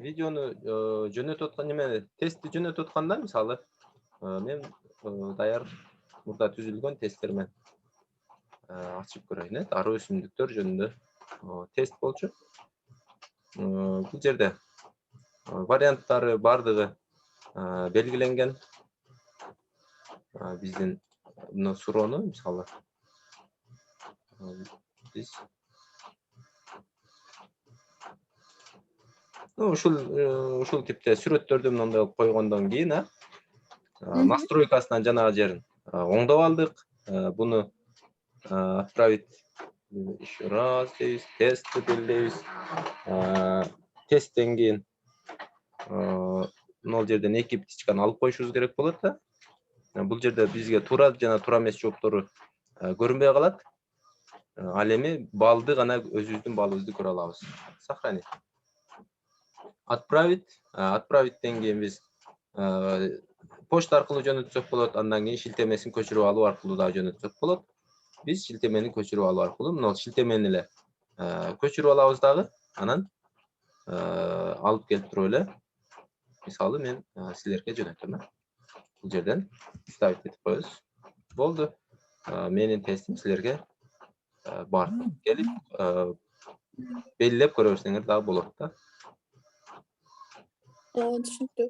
видеону жөнөтүп аткан неме тестти жөнөтүп атканда мисалы мен даяр мурда түзүлгөн тесттермен ачып көрөйүн. Ары өсүмдүктөр жөнүндө тест болчу. Бул жерде варианттары бардыгы белгиленген. Биздин мына суроону мисалы биз ушул типте сүрөттөрдү мындай кылып койгондон кийин настройкасынан жанагы жерин оңдоп алдык. Буну отправить еще раз дейбиз, тестти белгилейбиз. Тесттен кийин могул жерден 2 птичканы алып коюшубуз керек болот да. Бул жерде бизге туура жана туура эмес жооптору көрүнбөй калат. Ал эми балды гана өзүбүздүн балыбызды көрө алабыз. Сохранить. Отправиттен кийин биз почта аркылуу жөнөтсөк болот. Андан кийин шилтемесин көчүрүп алуу аркылуу да жөнөтсөк болот. Биз шилтемени көчүрүп алуу аркылуу мына шилтемени эле көчүрүп алабыз дагы. Анан алып келип туруп эле мисалы мен силерге жөнөтөм. Бул жерден ставить этип коебуз. Болду. Менин тестим силерге бар. Келип белгилеп көрө берсеңер дагы болот да. Түшүнүктүү.